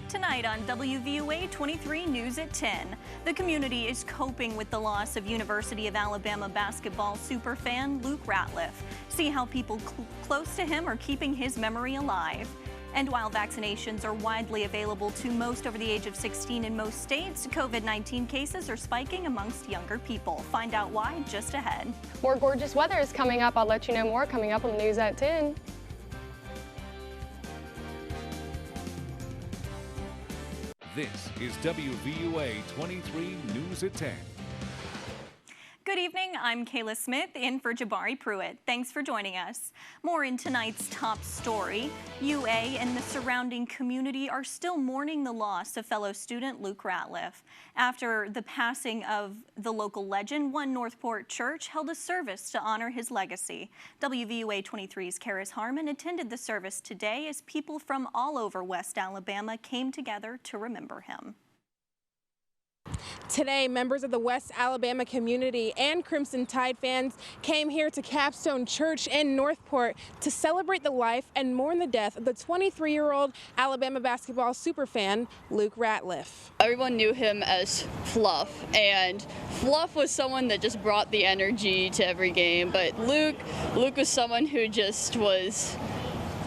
Tonight on WVUA 23 News at 10, the community is coping with the loss of University of Alabama basketball superfan Luke Ratliff. See how people close to him are keeping his memory alive. And while vaccinations are widely available to most over the age of 16 in most states, COVID-19 cases are spiking amongst younger people. Find out why just ahead. More gorgeous weather is coming up. I'll let you know more coming up on the News at 10. This is WVUA 23 News at 10. Good evening, I'm Kayla Smith in for Jabari Pruitt. Thanks for joining us. More in tonight's top story. UA and the surrounding community are still mourning the loss of fellow student Luke Ratliff. After the passing of the local legend, One Northport Church held a service to honor his legacy. WVUA 23's Karis Harmon attended the service today as people from all over West Alabama came together to remember him. Today, members of the West Alabama community and Crimson Tide fans came here to Capstone Church in Northport to celebrate the life and mourn the death of the 23-year-old Alabama basketball superfan, Luke Ratliff. Everyone knew him as Fluff, and Fluff was someone that just brought the energy to every game, but Luke was someone who just was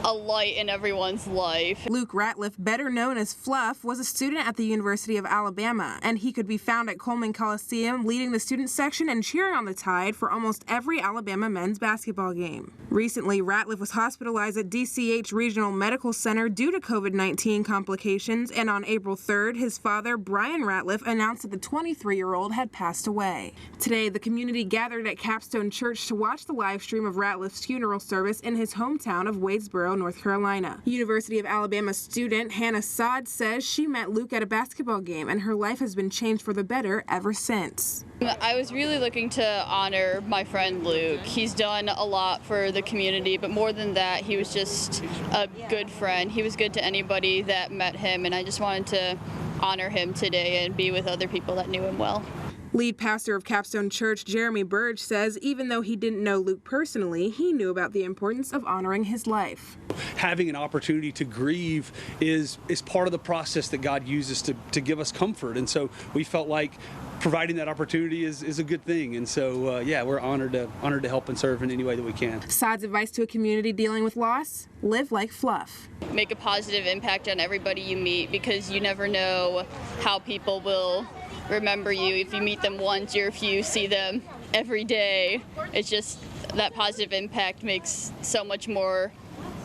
a light in everyone's life. Luke Ratliff, better known as Fluff, was a student at the University of Alabama, and he could be found at Coleman Coliseum leading the student section and cheering on the Tide for almost every Alabama men's basketball game. Recently, Ratliff was hospitalized at DCH Regional Medical Center due to COVID-19 complications, and on April 3rd, his father, Brian Ratliff, announced that the 23-year-old had passed away. Today, the community gathered at Capstone Church to watch the live stream of Ratliff's funeral service in his hometown of Wadesboro, North Carolina. University of Alabama student Hannah Saad says she met Luke at a basketball game and her life has been changed for the better ever since. I was really looking to honor my friend Luke. He's done a lot for the community, but more than that, he was just a good friend. He was good to anybody that met him, and I just wanted to honor him today and be with other people that knew him well. Lead pastor of Capstone Church, Jeremy Burge, says even though he didn't know Luke personally, he knew about the importance of honoring his life. Having an opportunity to grieve is part of the process that God uses to give us comfort, and so we felt like providing that opportunity is a good thing, and so yeah, we're honored to help and serve in any way that we can. Saad's advice to a community dealing with loss: live like Fluff. Make a positive impact on everybody you meet, because you never know how people will remember you if you meet them once or if you see them every day. It's just that positive impact makes so much more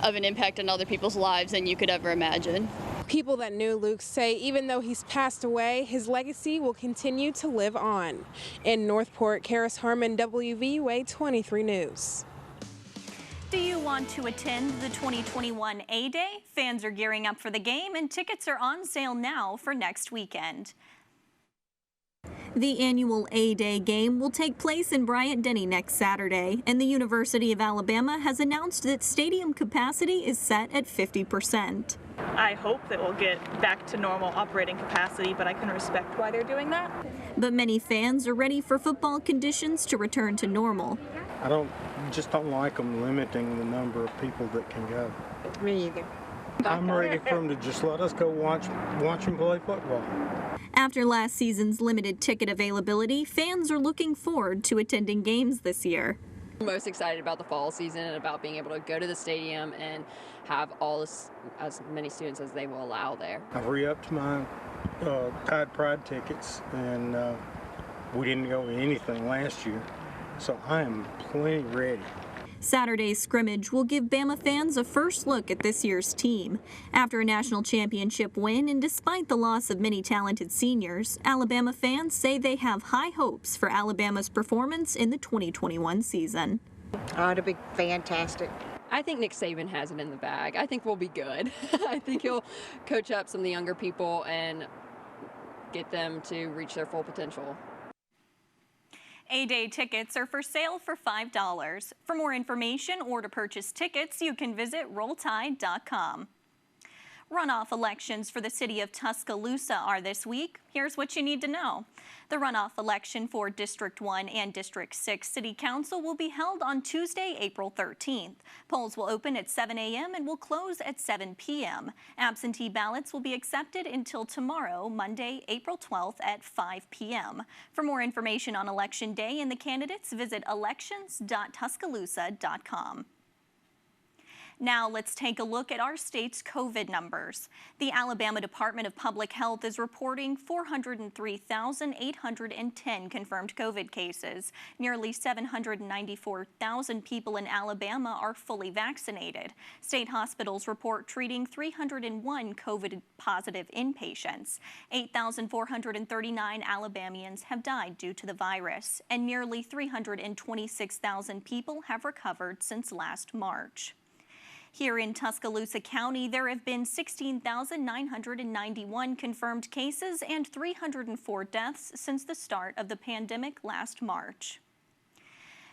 of an impact on other people's lives than you could ever imagine. People that knew Luke say even though he's passed away, his legacy will continue to live on. In Northport, Karis Harmon, WVUA 23 News. Do you want to attend the 2021 A-Day? Fans are gearing up for the game and tickets are on sale now for next weekend. The annual A-Day game will take place in Bryant-Denny next Saturday, and the University of Alabama has announced that stadium capacity is set at 50%. I hope that we'll get back to normal operating capacity, but I can respect why they're doing that. But many fans are ready for football conditions to return to normal. I just don't like them limiting the number of people that can go. Me either. I'm ready for them to just let us go watch them play football. After last season's limited ticket availability, fans are looking forward to attending games this year. I'm most excited about the fall season and about being able to go to the stadium and have as many students as they will allow there. I've re-upped my Tide Pride tickets, and we didn't go to anything last year, so I am plenty ready. Saturday's scrimmage will give Bama fans a first look at this year's team. After a national championship win and despite the loss of many talented seniors, Alabama fans say they have high hopes for Alabama's performance in the 2021 season. Oh, it'll be fantastic. I think Nick Saban has it in the bag. I think we'll be good. I think he'll coach up some of the younger people and get them to reach their full potential. A-Day tickets are for sale for $5. For more information or to purchase tickets, you can visit RollTide.com. Runoff elections for the city of Tuscaloosa are this week. Here's what you need to know. The runoff election for District 1 and District 6 City Council will be held on Tuesday, April 13th. Polls will open at 7 a.m. and will close at 7 p.m. Absentee ballots will be accepted until tomorrow, Monday, April 12th at 5 p.m. For more information on Election Day and the candidates, visit elections.tuscaloosa.com. Now let's take a look at our state's COVID numbers. The Alabama Department of Public Health is reporting 403,810 confirmed COVID cases. Nearly 794,000 people in Alabama are fully vaccinated. State hospitals report treating 301 COVID-positive inpatients. 8,439 Alabamians have died due to the virus, and nearly 326,000 people have recovered since last March. Here in Tuscaloosa County, there have been 16,991 confirmed cases and 304 deaths since the start of the pandemic last March.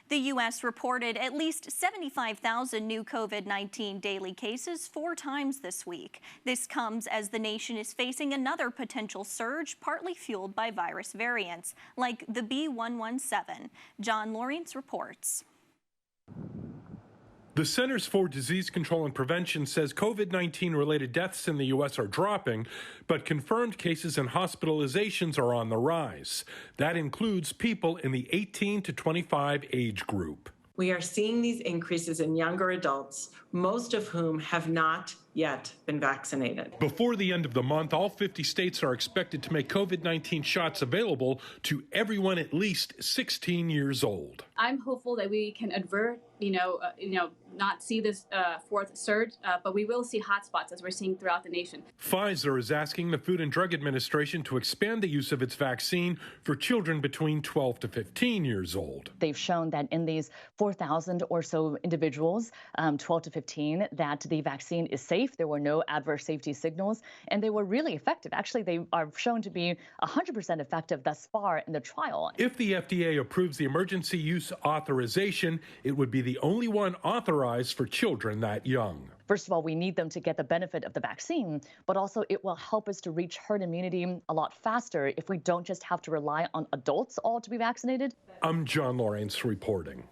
The U.S. reported at least 75,000 new COVID-19 daily cases 4 times this week. This comes as the nation is facing another potential surge, partly fueled by virus variants, like the B.1.1.7. John Lawrence reports. The Centers for Disease Control and Prevention says COVID-19 related deaths in the U.S. are dropping, but confirmed cases and hospitalizations are on the rise. That includes people in the 18 to 25 age group. We are seeing these increases in younger adults, most of whom have not yet been vaccinated. Before the end of the month, all 50 states are expected to make COVID-19 shots available to everyone at least 16 years old. I'm hopeful that we can avert, not see this fourth surge, but we will see hotspots as we're seeing throughout the nation. Pfizer is asking the Food and Drug Administration to expand the use of its vaccine for children between 12 to 15 years old. They've shown that in these 4,000 or so individuals, 12 to 15, that the vaccine is safe. There were no adverse safety signals, and they were really effective. Actually, they are shown to be 100% effective thus far in the trial. If the FDA approves the emergency use authorization, it would be the only one authorized for children that young. First of all, we need them to get the benefit of the vaccine, but also it will help us to reach herd immunity a lot faster if we don't just have to rely on adults all to be vaccinated. I'm John Lawrence reporting.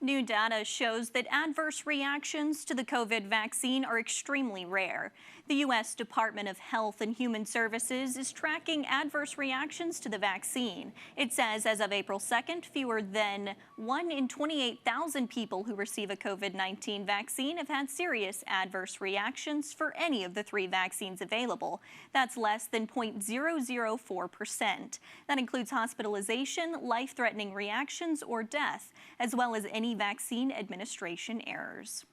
New data shows that adverse reactions to the COVID vaccine are extremely rare. The U.S. Department of Health and Human Services is tracking adverse reactions to the vaccine. It says as of April 2nd, fewer than 1 in 28,000 people who receive a COVID-19 vaccine have had serious adverse reactions for any of the 3 vaccines available. That's less than 0.004%. That includes hospitalization, life-threatening reactions, or death, as well as any vaccine administration errors.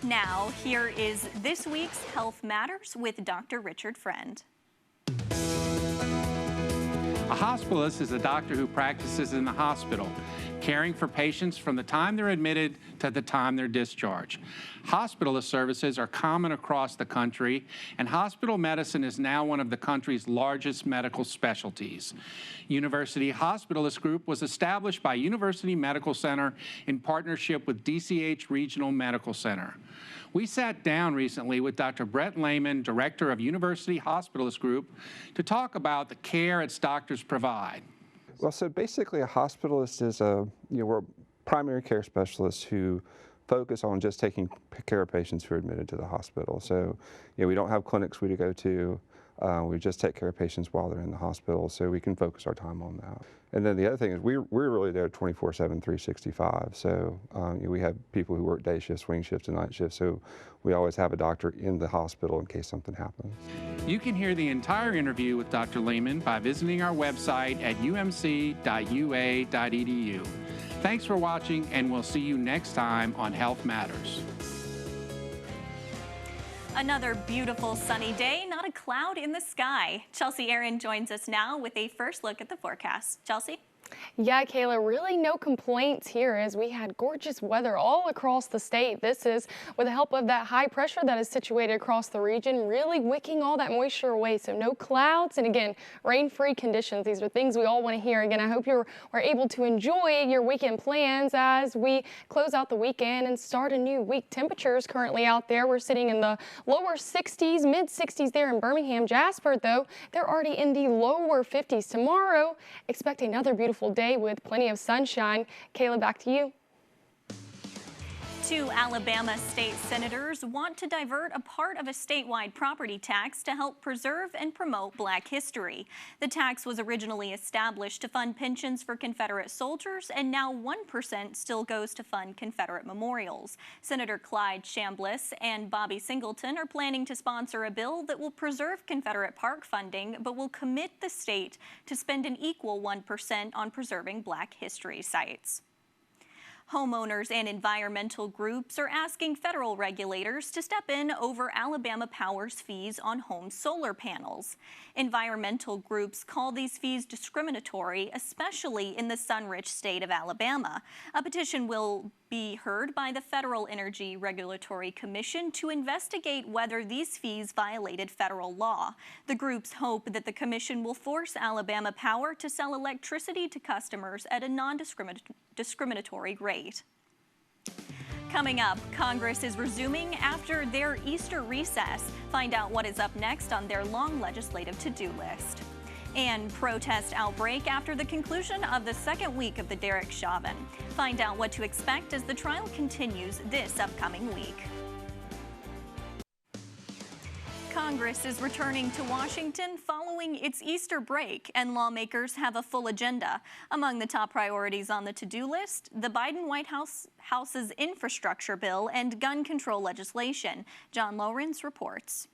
Now, here is this week's Health Matters with Dr. Richard Friend. A hospitalist is a doctor who practices in the hospital, caring for patients from the time they're admitted to the time they're discharged. Hospitalist services are common across the country, and hospital medicine is now one of the country's largest medical specialties. University Hospitalist Group was established by University Medical Center in partnership with DCH Regional Medical Center. We sat down recently with Dr. Brett Lehman, director of University Hospitalist Group, to talk about the care its doctors provide. Well, so basically a hospitalist is we're primary care specialists who focus on just taking care of patients who are admitted to the hospital. So, we don't have clinics we go to. We just take care of patients while they're in the hospital, so we can focus our time on that. And then the other thing is we're really there 24/7, 365. So we have people who work day shifts, swing shifts, and night shifts. So we always have a doctor in the hospital in case something happens. You can hear the entire interview with Dr. Lehman by visiting our website at umc.ua.edu. Thanks for watching, and we'll see you next time on Health Matters. Another beautiful sunny day, not a cloud in the sky. Chelsea Aaron joins us now with a first look at the forecast. Chelsea? Yeah, Kayla, really no complaints here as we had gorgeous weather all across the state. This is with the help of that high pressure that is situated across the region, really wicking all that moisture away. So no clouds and again, rain-free conditions. These are things we all want to hear. Again, I hope you're able to enjoy your weekend plans as we close out the weekend and start a new week. Temperatures currently out there, we're sitting in the lower 60s, mid 60s there in Birmingham. Jasper, though, they're already in the lower 50s. Tomorrow, expect another beautiful day with plenty of sunshine. Kayla, back to you. Two Alabama state senators want to divert a part of a statewide property tax to help preserve and promote Black history. The tax was originally established to fund pensions for Confederate soldiers, and now 1% still goes to fund Confederate memorials. Senator Clyde Chambliss and Bobby Singleton are planning to sponsor a bill that will preserve Confederate park funding, but will commit the state to spend an equal 1% on preserving Black history sites. Homeowners and environmental groups are asking federal regulators to step in over Alabama Power's fees on home solar panels. Environmental groups call these fees discriminatory, especially in the sun-rich state of Alabama. A petition will be heard by the Federal Energy Regulatory Commission to investigate whether these fees violated federal law. The groups hope that the commission will force Alabama Power to sell electricity to customers at a non-discriminatory rate. Coming up, Congress is resuming after their Easter recess. Find out what is up next on their long legislative to-do list. And protest outbreak after the conclusion of the second week of the Derek Chauvin. Find out what to expect as the trial continues this upcoming week. Congress is returning to Washington following its Easter break, and lawmakers have a full agenda. Among the top priorities on the to-do list, the Biden White House's infrastructure bill and gun control legislation. John Lawrence reports.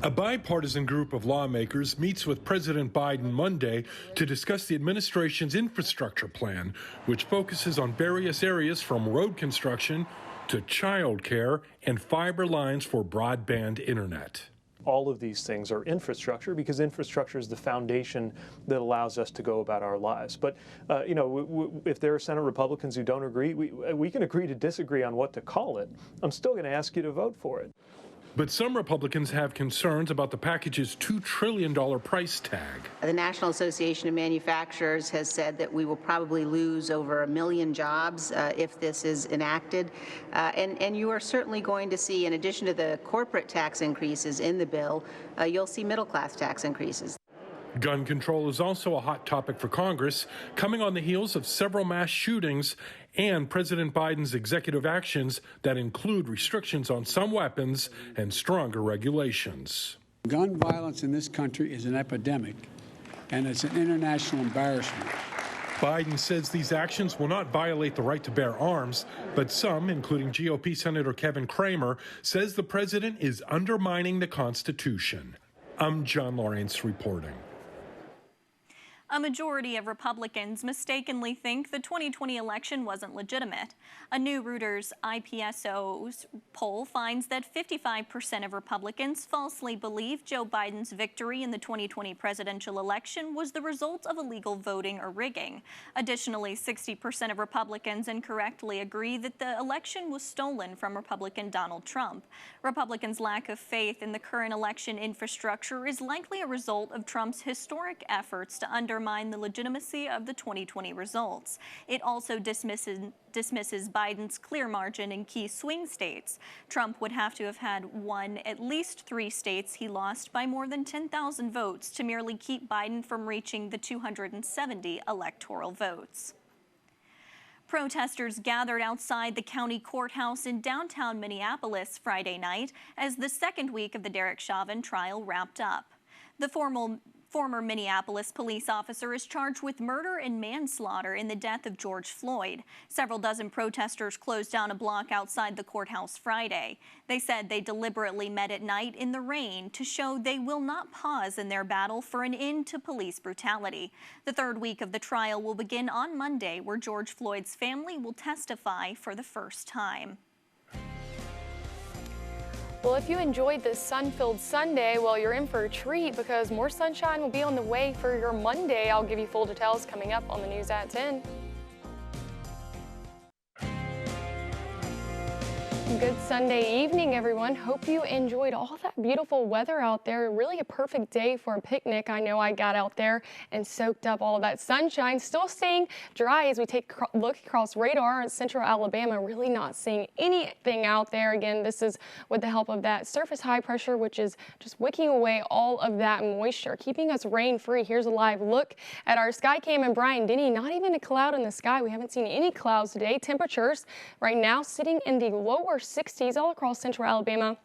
A bipartisan group of lawmakers meets with President Biden Monday to discuss the administration's infrastructure plan, which focuses on various areas from road construction to child care and fiber lines for broadband internet. All of these things are infrastructure because infrastructure is the foundation that allows us to go about our lives. But, if there are Senate Republicans who don't agree, we can agree to disagree on what to call it. I'm still going to ask you to vote for it. But some Republicans have concerns about the package's $2 trillion price tag. The National Association of Manufacturers has said that we will probably lose over 1 million jobs if this is enacted. And you are certainly going to see, in addition to the corporate tax increases in the bill, you'll see middle-class tax increases. Gun control is also a hot topic for Congress, coming on the heels of several mass shootings and President Biden's executive actions that include restrictions on some weapons and stronger regulations. Gun violence in this country is an epidemic, and it's an international embarrassment. Biden says these actions will not violate the right to bear arms, but some, including GOP Senator Kevin Cramer, says the president is undermining the Constitution. I'm John Lawrence reporting. A majority of Republicans mistakenly think the 2020 election wasn't legitimate. A new Reuters IPSO's poll finds that 55% of Republicans falsely believe Joe Biden's victory in the 2020 presidential election was the result of illegal voting or rigging. Additionally, 60% of Republicans incorrectly agree that the election was stolen from Republican Donald Trump. Republicans' lack of faith in the current election infrastructure is likely a result of Trump's historic efforts to undermine the legitimacy of the 2020 results. It also dismisses Biden's clear margin in key swing states. Trump would have to have had won at least 3 states he lost by more than 10,000 votes to merely keep Biden from reaching the 270 electoral votes. Protesters gathered outside the county courthouse in downtown Minneapolis Friday night as the second week of the Derek Chauvin trial wrapped up. The former Minneapolis police officer is charged with murder and manslaughter in the death of George Floyd. Several dozen protesters closed down a block outside the courthouse Friday. They said they deliberately met at night in the rain to show they will not pause in their battle for an end to police brutality. The third week of the trial will begin on Monday, where George Floyd's family will testify for the first time. Well, if you enjoyed this sun-filled Sunday, well, you're in for a treat because more sunshine will be on the way for your Monday. I'll give you full details coming up on the news at 10. Good Sunday evening, everyone. Hope you enjoyed all that beautiful weather out there. Really a perfect day for a picnic. I know I got out there and soaked up all of that sunshine. Still staying dry as we take a look across radar in central Alabama. Really not seeing anything out there. Again, this is with the help of that surface high pressure, which is just wicking away all of that moisture, keeping us rain-free. Here's a live look at our sky cam in Bryant-Denny. Not even a cloud in the sky. We haven't seen any clouds today. Temperatures right now sitting in the lower 60s all across central Alabama.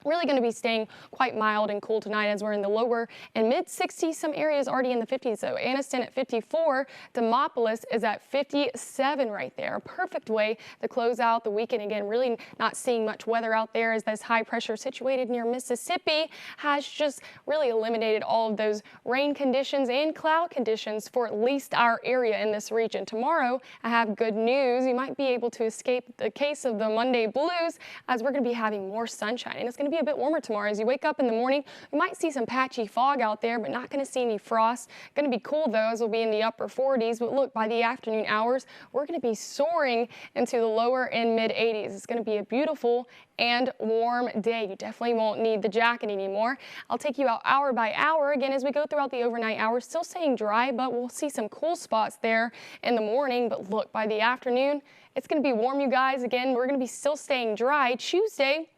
Really going to be staying quite mild and cool tonight as we're in the lower and mid 60s. Some areas already in the 50s though. Anniston at 54. Demopolis is at 57 right there. Perfect way to close out the weekend. Again, really not seeing much weather out there as this high pressure situated near Mississippi has just really eliminated all of those rain conditions and cloud conditions for at least our area in this region. Tomorrow, I have good news. You might be able to escape the case of the Monday blues as we're going to be having more sunshine, and it's going to be a bit warmer tomorrow. As you wake up in the morning, we might see some patchy fog out there, but not going to see any frost. Going to be cool though, as we'll be in the upper 40s. But look, by the afternoon hours, we're going to be soaring into the lower and mid 80s. It's going to be a beautiful and warm day. You definitely won't need the jacket anymore. I'll take you out hour by hour again as we go throughout the overnight hours. Still staying dry, but we'll see some cool spots there in the morning. But look, by the afternoon, it's going to be warm, you guys. Again, we're going to be still staying dry. Tuesday,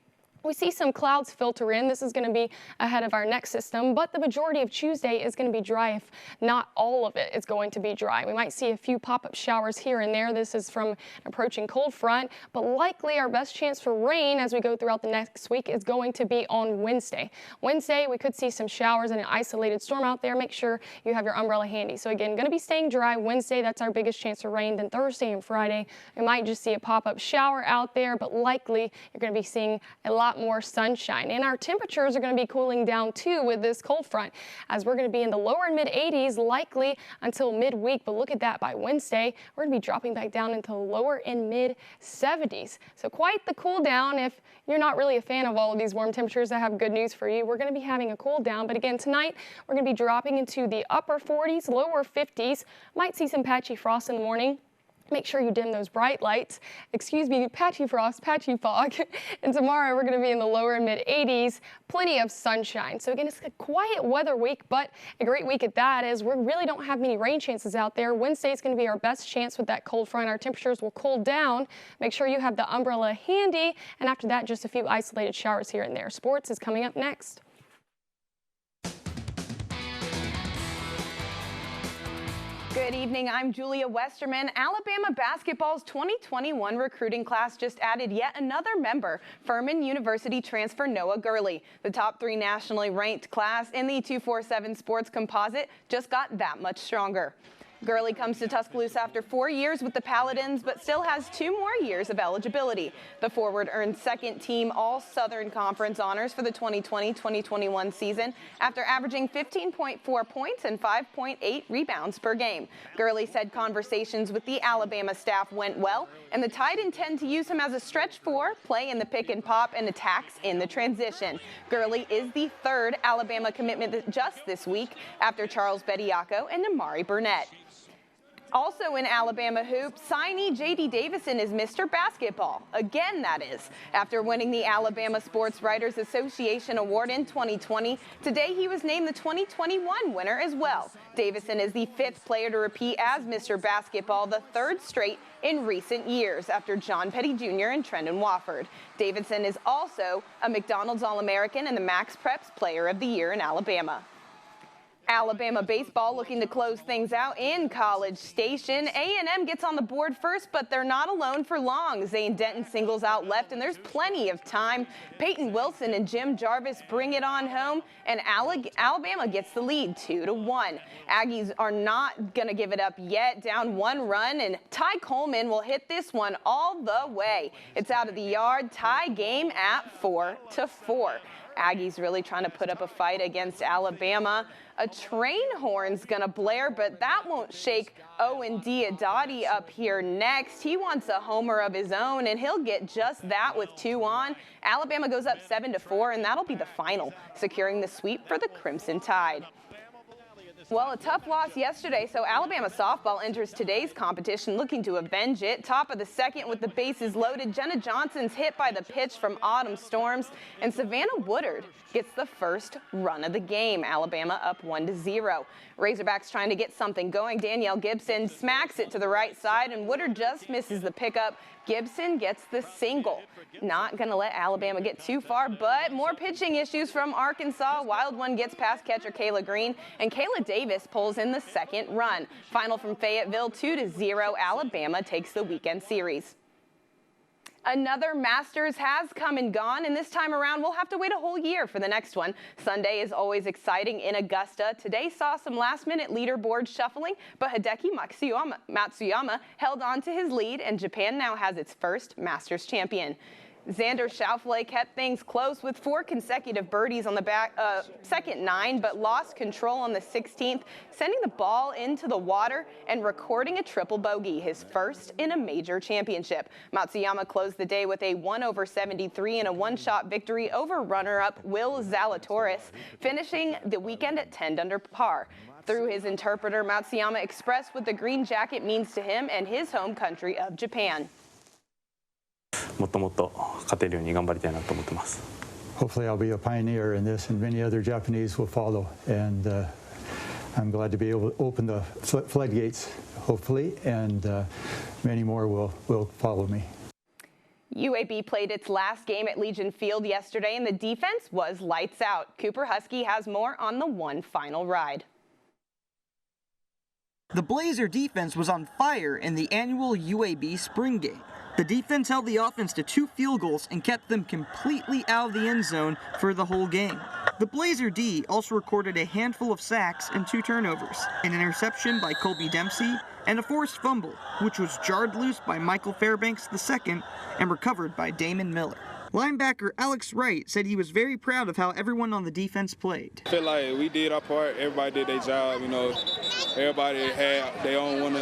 we see some clouds filter in. This is going to be ahead of our next system, but the majority of Tuesday is going to be dry, if not all of it is going to be dry. We might see a few pop-up showers here and there. This is from an approaching cold front, but likely our best chance for rain as we go throughout the next week is going to be on Wednesday. Wednesday, we could see some showers and an isolated storm out there. Make sure you have your umbrella handy. So again, going to be staying dry Wednesday. That's our biggest chance for rain. Then Thursday and Friday, we might just see a pop-up shower out there, but likely you're going to be seeing a lot more sunshine. And our temperatures are going to be cooling down too with this cold front, as we're going to be in the lower and mid 80s likely until midweek. But look at that, by Wednesday, we're going to be dropping back down into the lower and mid 70s. So quite the cool down. If you're not really a fan of all of these warm temperatures, I have good news for you. We're going to be having a cool down. But again, tonight, we're going to be dropping into the upper 40s, lower 50s. Might see some patchy frost in the morning. Make sure you dim those bright lights. Excuse me, patchy frost, patchy fog. And tomorrow we're going to be in the lower and mid 80s, plenty of sunshine. So again, it's a quiet weather week, but a great week at that, as we really don't have many rain chances out there. Wednesday is going to be our best chance with that cold front. Our temperatures will cool down. Make sure you have the umbrella handy. And after that, just a few isolated showers here and there. Sports is coming up next. Good evening, I'm Julia Westerman. Alabama basketball's 2021 recruiting class just added yet another member, Furman University transfer Noah Gurley. The top 3 nationally ranked class in the 247 sports composite just got that much stronger. Gurley comes to Tuscaloosa after 4 years with the Paladins, but still has 2 more years of eligibility. The forward earned second-team All-Southern Conference honors for the 2020-2021 season after averaging 15.4 points and 5.8 rebounds per game. Gurley said conversations with the Alabama staff went well, and the Tide intend to use him as a stretch 4, play in the pick and pop, and attacks in the transition. Gurley is the 3rd Alabama commitment just this week after Charles Bediako and Amari Burnett. Also in Alabama hoops, signee J.D. Davison is Mr. Basketball. Again, that is. After winning the Alabama Sports Writers Association Award in 2020, today he was named the 2021 winner as well. Davison is the 5th player to repeat as Mr. Basketball, the 3rd straight in recent years after John Petty Jr. and Trendon Wofford. Davison is also a McDonald's All-American and the Max Preps Player of the Year in Alabama. Alabama baseball looking to close things out in College Station. A&M gets on the board first, but they're not alone for long. Zane Denton singles out left, and there's plenty of time. Peyton Wilson and Jim Jarvis bring it on home, and Alabama gets the lead 2-1. Aggies are not going to give it up yet, down 1 run, and Ty Coleman will hit this one all the way. It's out of the yard, tie game at 4-4. Aggies really trying to put up a fight against Alabama. A train horn's gonna blare, but that won't shake Owen Diodati up here next. He wants a homer of his own, and he'll get just that with 2 on. Alabama goes up 7-4, and that'll be the final, securing the sweep for the Crimson Tide. Well, a tough loss yesterday, so Alabama softball enters today's competition looking to avenge it. Top of the second with the bases loaded, Jenna Johnson's hit by the pitch from Autumn Storms, and Savannah Woodard gets the first run of the game. Alabama up 1-0. Razorbacks trying to get something going. Danielle Gibson smacks it to the right side, and Woodard just misses the pickup. Gibson gets the single. Not going to let Alabama get too far, but more pitching issues from Arkansas. Wild one gets past catcher Kayla Green, and Kayla Davis pulls in the second run. Final from Fayetteville, 2-0. Alabama takes the weekend series. Another Masters has come and gone, and this time around we'll have to wait a whole year for the next one. Sunday is always exciting in Augusta. Today saw some last-minute leaderboard shuffling, but Hideki Matsuyama held on to his lead, and Japan now has its first Masters champion. Xander Schauffele kept things close with 4 consecutive birdies on the second 9, but lost control on the 16th, sending the ball into the water and recording a triple bogey, his first in a major championship. Matsuyama closed the day with a 1/73 and a one-shot victory over runner-up Will Zalatoris, finishing the weekend at 10 under par. Through his interpreter, Matsuyama expressed what the green jacket means to him and his home country of Japan. Hopefully I'll be a pioneer in this, and many other Japanese will follow, and I'm glad to be able to open the floodgates, hopefully, and many more will follow me. UAB played its last game at Legion Field yesterday, and the defense was lights out. Cooper Husky has more on the one final ride. The Blazer defense was on fire in the annual UAB spring game. The defense held the offense to 2 field goals and kept them completely out of the end zone for the whole game. The Blazer D also recorded a handful of sacks and 2 turnovers, an interception by Colby Dempsey, and a forced fumble, which was jarred loose by Michael Fairbanks II and recovered by Damon Miller. Linebacker Alex Wright said he was very proud of how everyone on the defense played. I feel like we did our part. Everybody did their job, Everybody had their own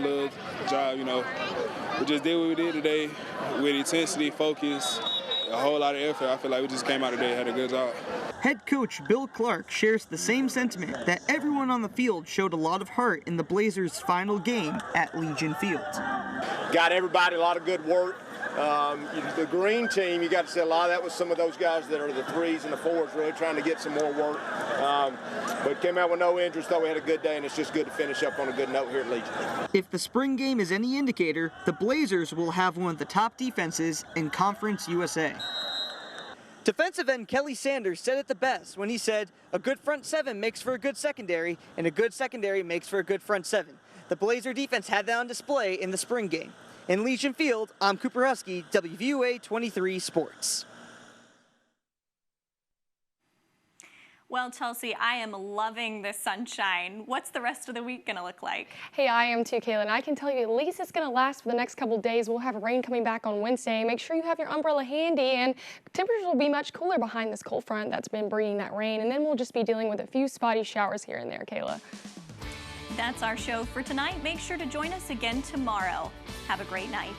little job, We just did what we did today with intensity, focus, a whole lot of effort. I feel like we just came out today and had a good job. Head coach Bill Clark shares the same sentiment that everyone on the field showed a lot of heart in the Blazers' final game at Legion Field. Got everybody a lot of good work. The green team, you got to say a lot of that was some of those guys that are the 3s and the 4s really trying to get some more work. But came out with no injuries, thought we had a good day, and it's just good to finish up on a good note here at Legion. If the spring game is any indicator, the Blazers will have one of the top defenses in Conference USA. Defensive end Kelly Sanders said it the best when he said, "A good front 7 makes for a good secondary, and a good secondary makes for a good front 7. The Blazer defense had that on display in the spring game. In Legion Field, I'm Cooper Husky, WVUA 23 Sports. Well, Chelsea, I am loving the sunshine. What's the rest of the week going to look like? Hey, I am too, Kayla, and I can tell you at least it's going to last for the next couple days. We'll have rain coming back on Wednesday. Make sure you have your umbrella handy, and temperatures will be much cooler behind this cold front that's been bringing that rain, and then we'll just be dealing with a few spotty showers here and there, Kayla. That's our show for tonight. Make sure to join us again tomorrow. Have a great night.